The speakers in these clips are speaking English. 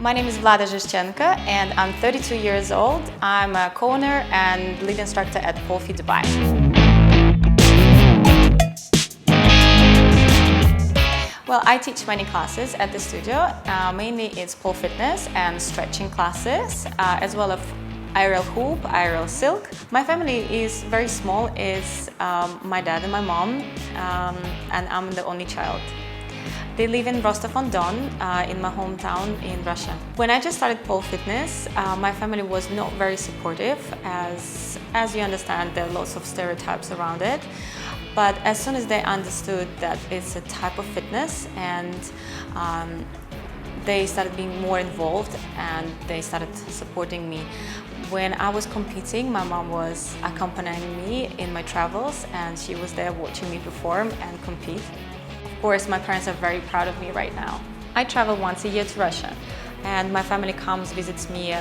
My name is Vlada Zhishchenko and I'm 32 years old. I'm a co-owner and lead instructor at Pole Fit Dubai. Well, I teach many classes at the studio. Mainly it's pole fitness and stretching classes, as well as aerial hoop, aerial silk. My family is very small. It's my dad and my mom, and I'm the only child. They live in Rostov-on-Don, in my hometown in Russia. When I just started pole fitness, my family was not very supportive. As you understand, there are lots of stereotypes around it. But as soon as they understood that it's a type of fitness, and they started being more involved and they started supporting me. When I was competing, my mom was accompanying me in my travels and she was there watching me perform and compete. Of course, my parents are very proud of me right now. I travel once a year to Russia and my family comes, visits me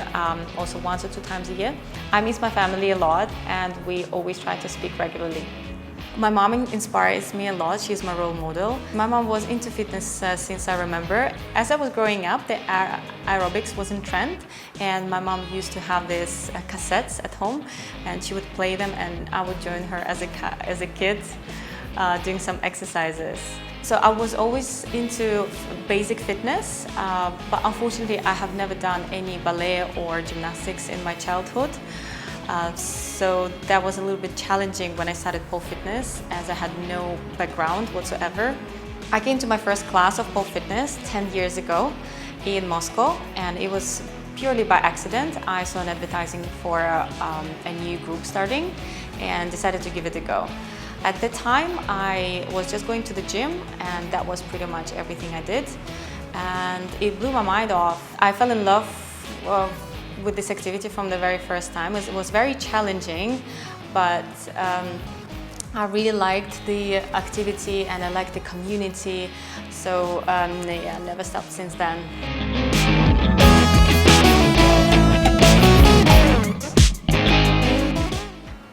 also 1 or 2 times a year. I miss my family a lot and we always try to speak regularly. My mom inspires me a lot. She's my role model. My mom was into fitness since I remember. As I was growing up, the aerobics was in trend and my mom used to have these cassettes at home and she would play them and I would join her as a kid doing some exercises. So I was always into basic fitness, but unfortunately I have never done any ballet or gymnastics in my childhood. So that was a little bit challenging when I started pole fitness, as I had no background whatsoever. I came to my first class of pole fitness 10 years ago in Moscow, and it was purely by accident. I saw an advertising for a new group starting and decided to give it a go. At the time, I was just going to the gym, and that was pretty much everything I did. And it blew my mind off. I fell in love with this activity from the very first time. It was very challenging, but I really liked the activity and I liked the community. So yeah, never stopped since then.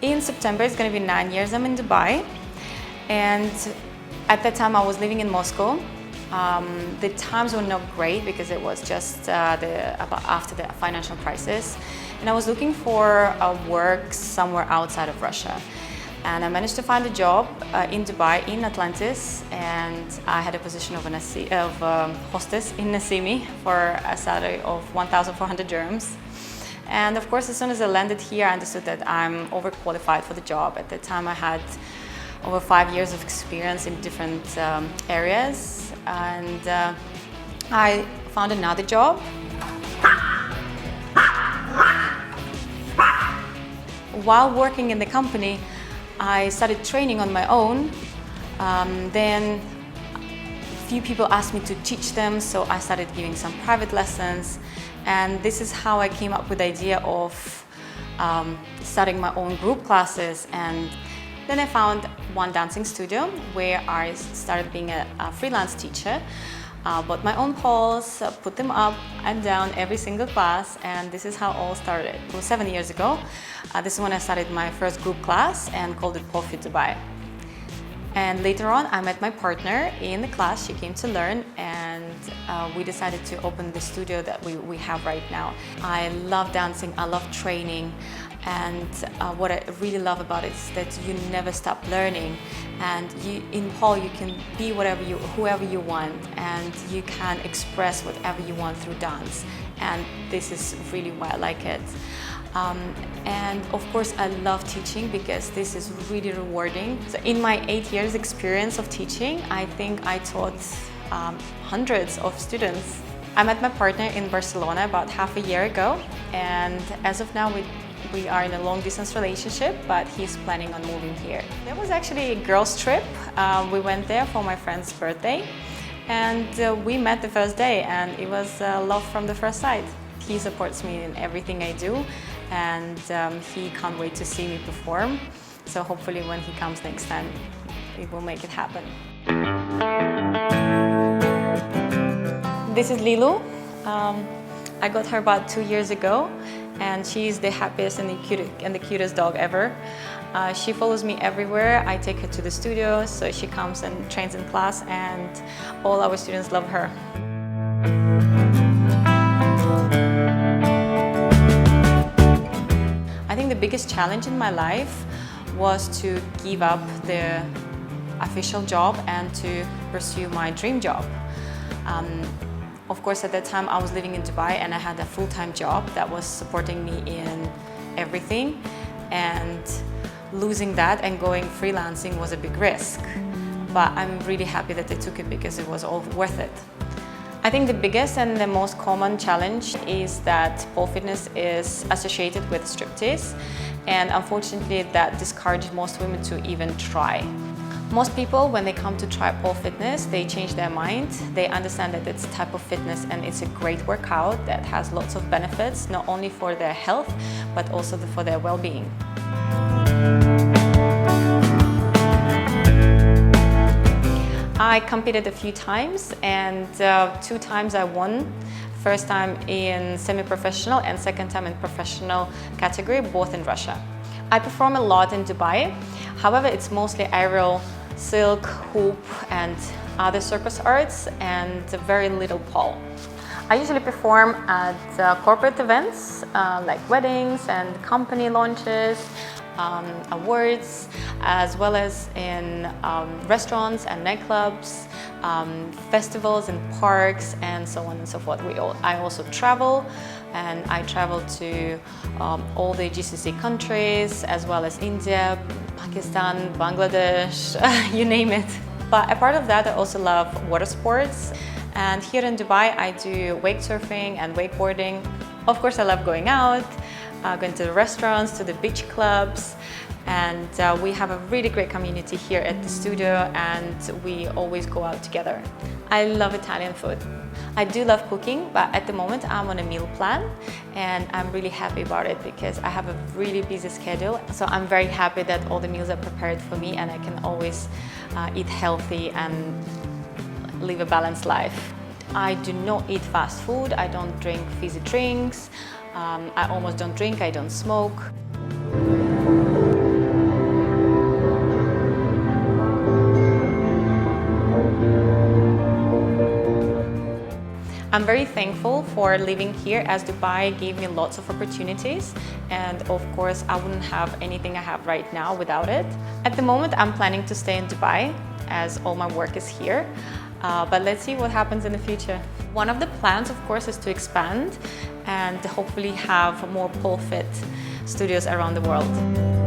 In September, it's going to be 9 years I'm in Dubai, and at that time I was living in Moscow. The times were not great because it was just after the financial crisis, and I was looking for work somewhere outside of Russia. And I managed to find a job in Dubai, in Atlantis, and I had a position of hostess in Nassimi for a salary of 1,400 dirhams. And of course, as soon as I landed here, I understood that I'm overqualified for the job. At that time, I had over 5 years of experience in different areas, and I found another job. While working in the company, I started training on my own. Then a few people asked me to teach them, so I started giving some private lessons. And this is how I came up with the idea of starting my own group classes. And then I found one dancing studio where I started being a freelance teacher. Bought my own poles, put them up and down every single class, and this is how it all started. It was 7 years ago. This is when I started my first group class and called it Pole Fit Dubai. And later on, I met my partner in the class. She came to learn, and we decided to open the studio that we have right now. I love dancing, I love training, and what I really love about it is that you never stop learning. And in pole, you can be whoever you want, and you can express whatever you want through dance. And this is really why I like it. And of course, I love teaching because this is really rewarding. So in my 8 years experience of teaching, I think I taught hundreds of students. I met my partner in Barcelona about half a year ago, and as of now, we are in a long-distance relationship, but he's planning on moving here. There was actually a girls' trip. We went there for my friend's birthday, and we met the first day, and it was love from the first sight. He supports me in everything I do, and he can't wait to see me perform. So hopefully when he comes next time, we will make it happen. This is Lulu. I got her about 2 years ago, and she's the happiest and the cutest dog ever. She follows me everywhere. I take her to the studio, so she comes and trains in class, and all our students love her. biggest challenge in my life was to give up the official job and to pursue my dream job. Of course, at that time I was living in Dubai and I had a full-time job that was supporting me in everything, and losing that and going freelancing was a big risk. But I'm really happy that I took it because it was all worth it. I think the biggest and the most common challenge is that pole fitness is associated with striptease, and unfortunately that discourages most women to even try. Most people, when they come to try pole fitness, they change their mind. They understand that it's a type of fitness and it's a great workout that has lots of benefits, not only for their health, but also for their well-being. I competed a few times, and 2 times I won. First time in semi-professional and second time in professional category, both in Russia. I perform a lot in Dubai. However, it's mostly aerial, silk, hoop and other circus arts, and very little pole. I usually perform at corporate events like weddings and company launches, awards, as well as in restaurants and nightclubs, festivals and parks, and so on and so forth. I also travel, and I travel to all the GCC countries, as well as India, Pakistan, Bangladesh, you name it. But apart of that, I also love water sports. And here in Dubai, I do wake surfing and wakeboarding. Of course, I love going out, going to the restaurants, to the beach clubs, and we have a really great community here at the studio, and we always go out together. I love Italian food. I do love cooking, but at the moment I'm on a meal plan, and I'm really happy about it because I have a really busy schedule. So I'm very happy that all the meals are prepared for me, and I can always eat healthy and live a balanced life. I do not eat fast food. I don't drink fizzy drinks. I almost don't drink, I don't smoke. I'm very thankful for living here, as Dubai gave me lots of opportunities, and of course I wouldn't have anything I have right now without it. At the moment I'm planning to stay in Dubai as all my work is here, but let's see what happens in the future. One of the plans, of course, is to expand and hopefully have more pole fit studios around the world.